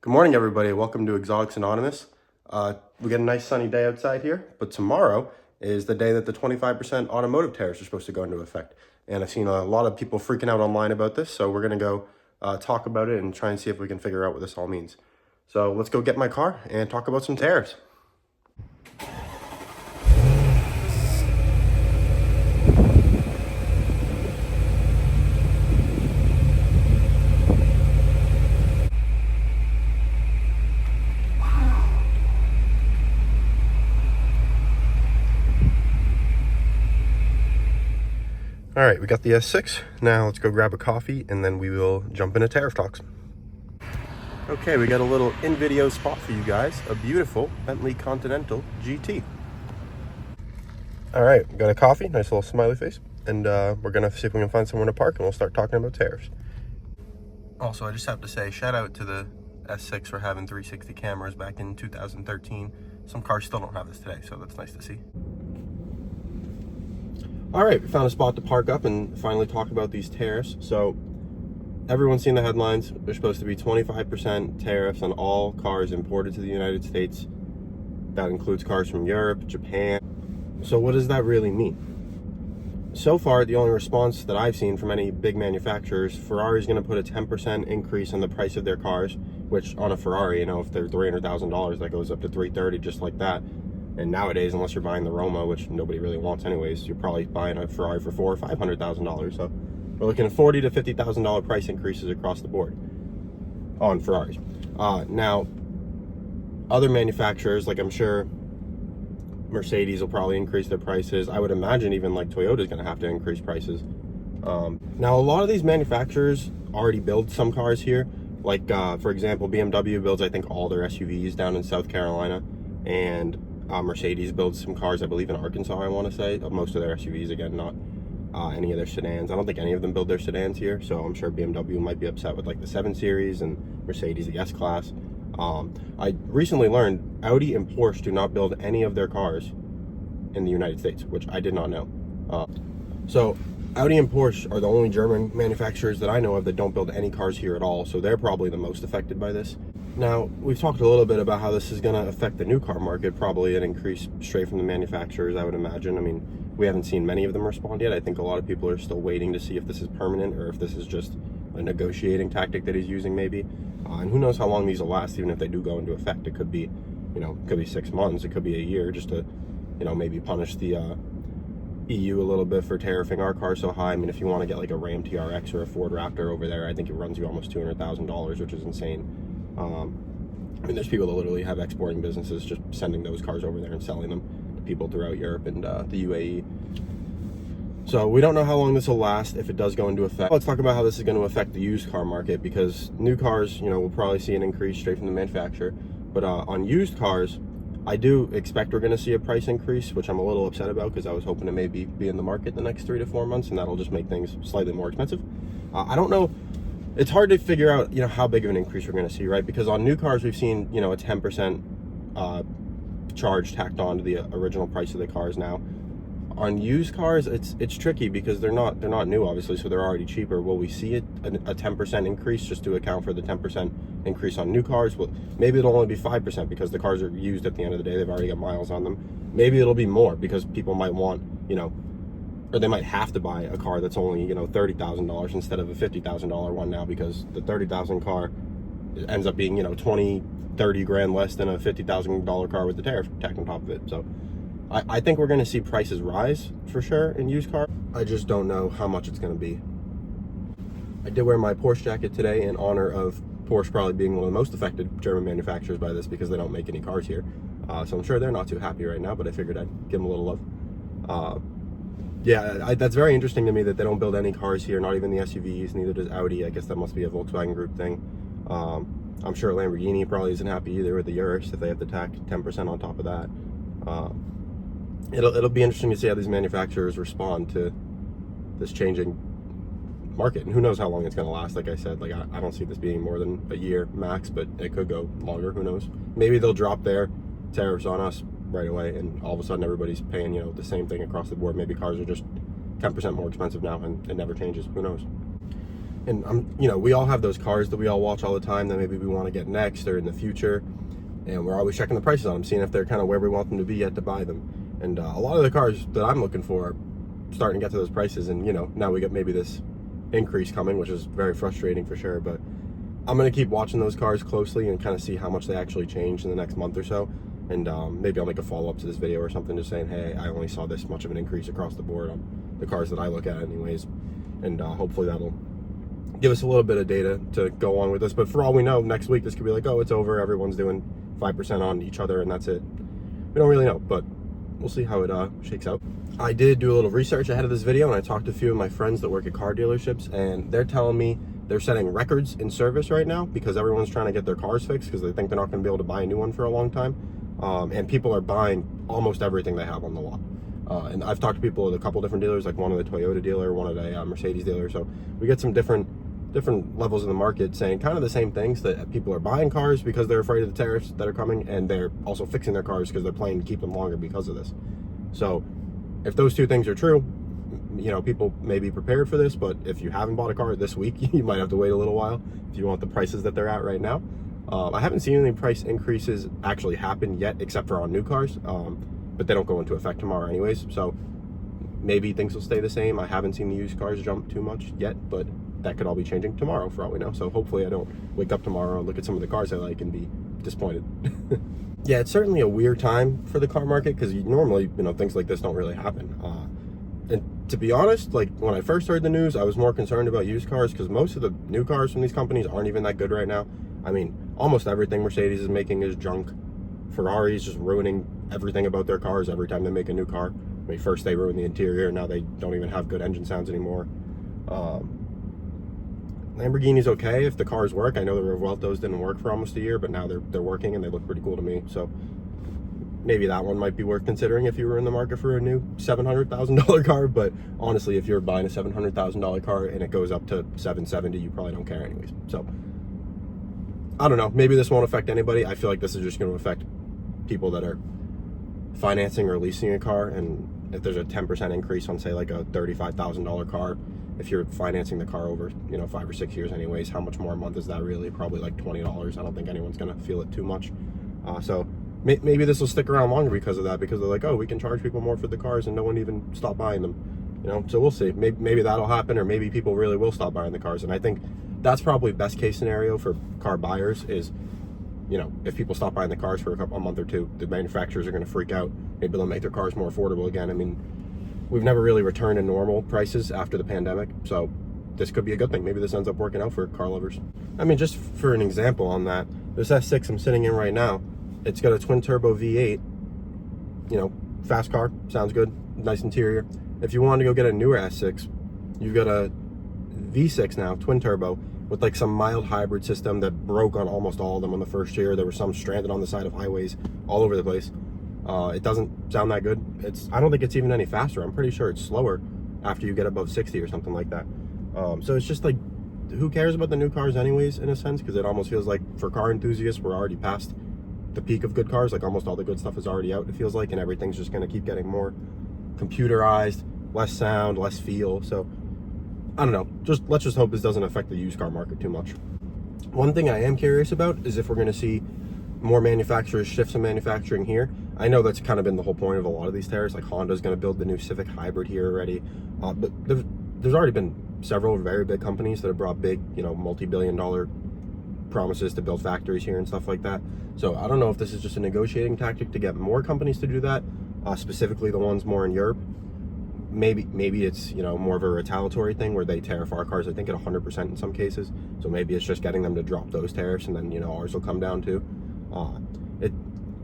Good morning, everybody. Welcome to Exotics Anonymous. We got a nice sunny day outside here, but tomorrow is the day that the 25% automotive tariffs are supposed to go into effect. And I've seen a lot of people freaking out online about this, so we're going to go talk about it and try and see if we can figure out what this all means. So let's go get my car and talk about some tariffs. All right, we got the S6. Now let's go grab a coffee and then we will jump into tariff talks. Okay, we got a little in-video spot for you guys. A beautiful Bentley Continental GT. All right, we got a coffee, nice little smiley face. And we're gonna see if we can find somewhere to park and we'll start talking about tariffs. Also, I just have to say, shout out to the S6 for having 360 cameras back in 2013. Some cars still don't have this today, so that's nice to see. All right, we found a spot to park up and finally talk about these tariffs. So everyone's seen the headlines. There's supposed to be 25% tariffs on all cars imported to the United States. That includes cars from Europe, Japan. So what does that really mean? So far, the only response that I've seen from any big manufacturers, Ferrari's going to put a 10% increase in the price of their cars, which on a Ferrari, you know, if they're $300,000, that goes up to $330,000 just like that. And nowadays, unless you're buying the Roma, which nobody really wants anyways, you're probably buying a Ferrari for $400,000 or $500,000. So we're looking at $40,000 to $50,000 price increases across the board on Ferraris. Now, other manufacturers, like I'm sure Mercedes will probably increase their prices. I would imagine even like Toyota is going to have to increase prices. Now, a lot of these manufacturers already build some cars here. Like, for example, BMW builds, I think, all their SUVs down in South Carolina. And Mercedes builds some cars, I believe, in Arkansas, I want to say. Most of their SUVs, again, not any of their sedans. I don't think any of them build their sedans here, so I'm sure BMW might be upset with like the 7 Series and Mercedes, the S-Class. I recently learned Audi and Porsche do not build any of their cars in the United States, which I did not know. So Audi and Porsche are the only German manufacturers that I know of that don't build any cars here at all, so they're probably the most affected by this. Now, we've talked a little bit about how this is going to affect the new car market, probably an increase straight from the manufacturers, I would imagine. I mean, we haven't seen many of them respond yet. I think a lot of people are still waiting to see if this is permanent or if this is just a negotiating tactic that he's using maybe. And who knows how long these will last, even if they do go into effect. It could be, you know, it could be 6 months, it could be a year, just to, you know, maybe punish the EU a little bit for tariffing our car so high. I mean, if you want to get like a Ram TRX or a Ford Raptor over there, I think it runs you almost $200,000, which is insane. I mean, there's people that literally have exporting businesses just sending those cars over there and selling them to people throughout Europe and the UAE. So we don't know how long this will last if it does go into effect. Let's talk about how this is going to affect the used car market, because new cars, you know, we'll probably see an increase straight from the manufacturer. But on used cars, I do expect we're going to see a price increase, which I'm a little upset about because I was hoping to maybe be in the market the next 3 to 4 months, and that'll just make things slightly more expensive. I don't know. It's hard to figure out, you know, how big of an increase we're going to see, right? Because on new cars, we've seen, you know, a 10% charge tacked on to the original price of the cars. Now, on used cars, it's tricky because they're not new, obviously, so they're already cheaper. Will we see a 10% increase just to account for the 10% increase on new cars? Well, maybe it'll only be 5% because the cars are used at the end of the day. They've already got miles on them. Maybe it'll be more because people might want, you know, or they might have to buy a car that's only, you know, $30,000 instead of a $50,000 one now, because the $30,000 car ends up being, you know, 20-30 grand less than a $50,000 car with the tariff tacked on top of it. So I think we're going to see prices rise for sure in used cars. I just don't know how much it's going to be. I did wear my Porsche jacket today in honor of Porsche probably being one of the most affected German manufacturers by this, because they don't make any cars here. So I'm sure they're not too happy right now, but I figured I'd give them a little love. Yeah, that's very interesting to me that they don't build any cars here, not even the SUVs, neither does Audi. I guess that must be a Volkswagen Group thing. I'm sure Lamborghini probably isn't happy either with the Urus if they have to tack 10% on top of that. It'll be interesting to see how these manufacturers respond to this changing market, and who knows how long it's going to last. Like I said, like I don't see this being more than a year max, but it could go longer, who knows. Maybe they'll drop their tariffs on us right away, and all of a sudden everybody's paying, you know, the same thing across the board. Maybe cars are just 10% more expensive now and it never changes, who knows. And you know, we all have those cars that we all watch all the time that maybe we want to get next or in the future, and we're always checking the prices on them, seeing if they're kind of where we want them to be yet to buy them. And a lot of the cars that I'm looking for are starting to get to those prices, and you know, now we got maybe this increase coming, which is very frustrating for sure. But I'm gonna keep watching those cars closely and kind of see how much they actually change in the next month or so. And maybe I'll make a follow-up to this video or something, just saying, hey, I only saw this much of an increase across the board on the cars that I look at anyways. And hopefully that'll give us a little bit of data to go on with this. But for all we know, next week this could be like, oh, it's over, everyone's doing 5% on each other, and that's it. We don't really know, but we'll see how it shakes out. I did do a little research ahead of this video, and I talked to a few of my friends that work at car dealerships, and they're telling me they're setting records in service right now because everyone's trying to get their cars fixed because they think they're not going to be able to buy a new one for a long time. And people are buying almost everything they have on the lot. And I've talked to people at a couple different dealers, like one at a Toyota dealer, one at a Mercedes dealer. So we get some different levels in the market saying kind of the same things, that people are buying cars because they're afraid of the tariffs that are coming, and they're also fixing their cars because they're planning to keep them longer because of this. So if those two things are true, you know, people may be prepared for this. But if you haven't bought a car this week, you might have to wait a little while if you want the prices that they're at right now. I haven't seen any price increases actually happen yet, except for on new cars, but they don't go into effect tomorrow anyways, so maybe things will stay the same. I haven't seen the used cars jump too much yet, but that could all be changing tomorrow for all we know. So hopefully I don't wake up tomorrow and look at some of the cars I like and be disappointed. Yeah, it's certainly a weird time for the car market because normally, you know, things like this don't really happen. And to be honest, like when I first heard the news, I was more concerned about used cars because most of the new cars from these companies aren't even that good right now. I mean, almost everything Mercedes is making is junk. Ferrari is just ruining everything about their cars every time they make a new car. I mean, first they ruined the interior, now they don't even have good engine sounds anymore. Lamborghini's okay if the cars work. I know the Revueltos didn't work for almost a year, but now they're working and they look pretty cool to me. So maybe that one might be worth considering if you were in the market for a new $700,000 car. But honestly, if you're buying a $700,000 car and it goes up to $770,000, you probably don't care anyways. So I don't know, maybe this won't affect anybody. I feel like this is just going to affect people that are financing or leasing a car. And if there's a 10% increase on, say, like a $35,000 car, if you're financing the car over, you know, 5 or 6 years anyways, how much more a month is that really? Probably like $20. I don't think anyone's going to feel it too much. So maybe this will stick around longer because of that, because they're like, oh, we can charge people more for the cars and no one even stopped buying them. You know, so we'll see. Maybe that'll happen, or maybe people really will stop buying the cars. And I think that's probably best case scenario for car buyers is, you know, if people stop buying the cars for a month or two, the manufacturers are going to freak out. Maybe they'll make their cars more affordable again. I mean, we've never really returned to normal prices after the pandemic, so this could be a good thing. Maybe this ends up working out for car lovers. I mean, just for an example on that, this S6 I'm sitting in right now, it's got a twin turbo V8, you know, fast car, sounds good, nice interior. If you wanted to go get a newer S6, you've got a V6 now, twin turbo, with like some mild hybrid system that broke on almost all of them on the first year. There were some stranded on the side of highways all over the place. It doesn't sound that good. I don't think it's even any faster. I'm pretty sure it's slower after you get above 60 or something like that. So it's just like, who cares about the new cars anyways, in a sense, because it almost feels like for car enthusiasts, we're already past the peak of good cars. Like almost all the good stuff is already out, it feels like, and everything's just going to keep getting more computerized, less sound, less feel. So I don't know, let's just hope this doesn't affect the used car market too much. One thing I am curious about is if we're going to see more manufacturers shift some manufacturing here. I know that's kind of been the whole point of a lot of these tariffs. Like Honda's going to build the new Civic Hybrid here already, but there's already been several very big companies that have brought big, you know, multi-billion-dollar promises to build factories here and stuff like that. So I don't know if this is just a negotiating tactic to get more companies to do that, specifically the ones more in Europe. Maybe it's, you know, more of a retaliatory thing where they tariff our cars, I think, at 100% in some cases. So maybe it's just getting them to drop those tariffs, and then, you know, ours will come down too.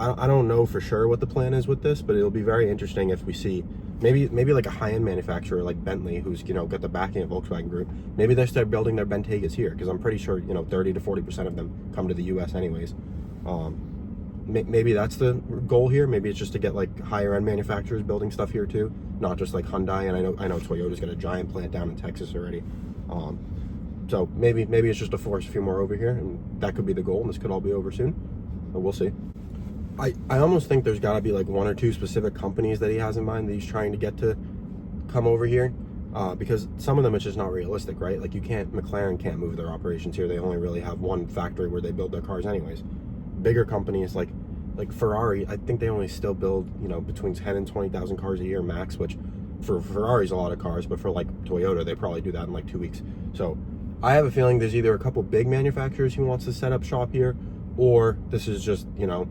I don't know for sure what the plan is with this, but it'll be very interesting if we see maybe like a high-end manufacturer like Bentley, who's, you know, got the backing of Volkswagen Group. Maybe they start building their Bentegas here, because I'm pretty sure, you know, 30 to 40% of them come to the U.S. anyways. Maybe that's the goal here. Maybe it's just to get like higher end manufacturers building stuff here too, not just like Hyundai. And I know Toyota's got a giant plant down in Texas already. So maybe it's just to force a few more over here, and that could be the goal, and this could all be over soon. But we'll see. I almost think there's got to be like one or two specific companies that he has in mind that he's trying to get to come over here. because some of them it's just not realistic, right? Like McLaren can't move their operations here. They only really have one factory where they build their cars anyways. Bigger companies like Ferrari, I think they only still build, you know, between 10 and 20,000 cars a year max, which for Ferrari's a lot of cars, but for like Toyota, they probably do that in like 2 weeks. So I have a feeling there's either a couple big manufacturers who wants to set up shop here, or this is just, you know,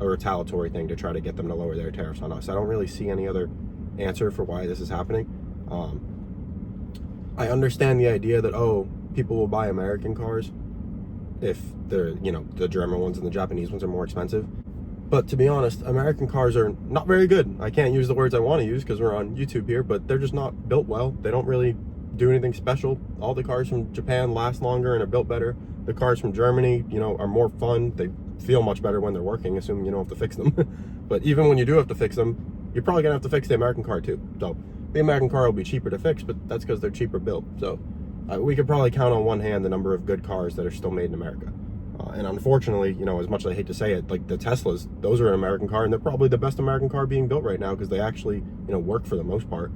a retaliatory thing to try to get them to lower their tariffs on us. I don't really see any other answer for why this is happening. I understand the idea that, oh, people will buy American cars if they're, you know, the German ones and the Japanese ones are more expensive. But to be honest, American cars are not very good. I can't use the words I want to use because we're on YouTube here, but they're just not built well. They don't really do anything special. All the cars from Japan last longer and are built better. The cars from Germany, you know, are more fun. They feel much better when they're working, assuming you don't have to fix them. But even when you do have to fix them, you're probably gonna have to fix the American car too. So the American car will be cheaper to fix, but that's because they're cheaper built. So we could probably count on one hand the number of good cars that are still made in America. And unfortunately, you know, as much as I hate to say it, like the Teslas, those are an American car, and they're probably the best American car being built right now because they actually, you know, work for the most part.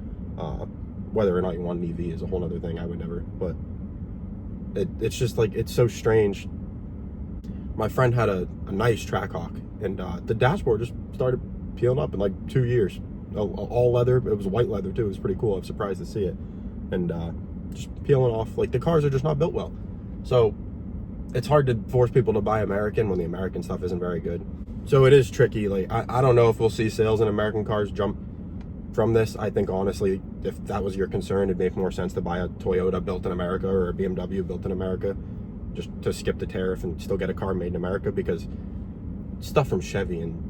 Whether or not you want an EV is a whole other thing. I would never, but it's just like, it's so strange. My friend had a nice Trackhawk, and the dashboard just started peeling up in like 2 years. All leather. It was white leather too. It was pretty cool. I was surprised to see it. And just peeling off. Like, the cars are just not built well. So it's hard to force people to buy American when the American stuff isn't very good. So it is tricky. Like, I don't know if we'll see sales in American cars jump from this. I think honestly, if that was your concern, it'd make more sense to buy a Toyota built in America or a BMW built in America, just to skip the tariff and still get a car made in America, because stuff from Chevy and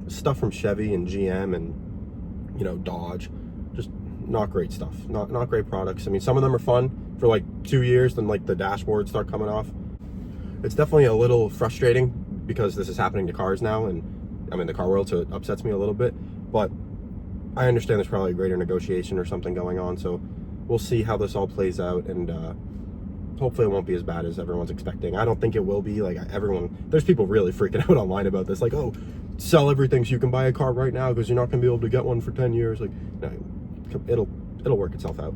GM and, you know, Dodge, just not great stuff. Not great products. I mean, some of them are fun for like 2 years, then like the dashboards start coming off. It's definitely a little frustrating because this is happening to cars now, and I'm in the car world, so it upsets me a little bit, but I understand there's probably a greater negotiation or something going on, so we'll see how this all plays out, and hopefully it won't be as bad as everyone's expecting. I don't think it will be. Like, there's people really freaking out online about this, like, oh, sell everything so you can buy a car right now because you're not going to be able to get one for 10 years. Like, no, it'll work itself out.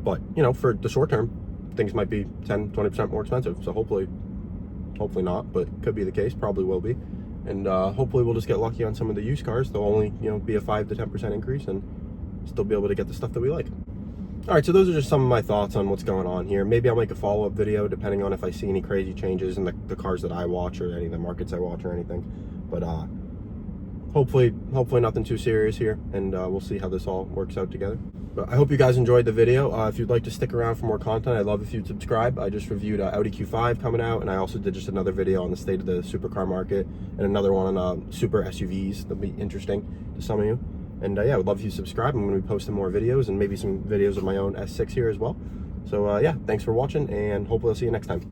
But, you know, for the short term, things might be 10-20% more expensive, so hopefully not, but could be the case, probably will be. And hopefully we'll just get lucky on some of the used cars. They'll only, you know, be a 5 to 10% increase and still be able to get the stuff that we like. All right, so those are just some of my thoughts on what's going on here. Maybe I'll make a follow-up video depending on if I see any crazy changes in the cars that I watch or any of the markets I watch or anything. But hopefully nothing too serious here, and we'll see how this all works out together. But I hope you guys enjoyed the video. If you'd like to stick around for more content, I'd love if you'd subscribe. I just reviewed Audi Q5 coming out, and I also did just another video on the state of the supercar market and another one on super SUVs. That'll be interesting to some of you. And yeah, I would love if you subscribe. I'm going to be posting more videos and maybe some videos of my own S6 here as well. So yeah, thanks for watching, and hopefully I'll see you next time.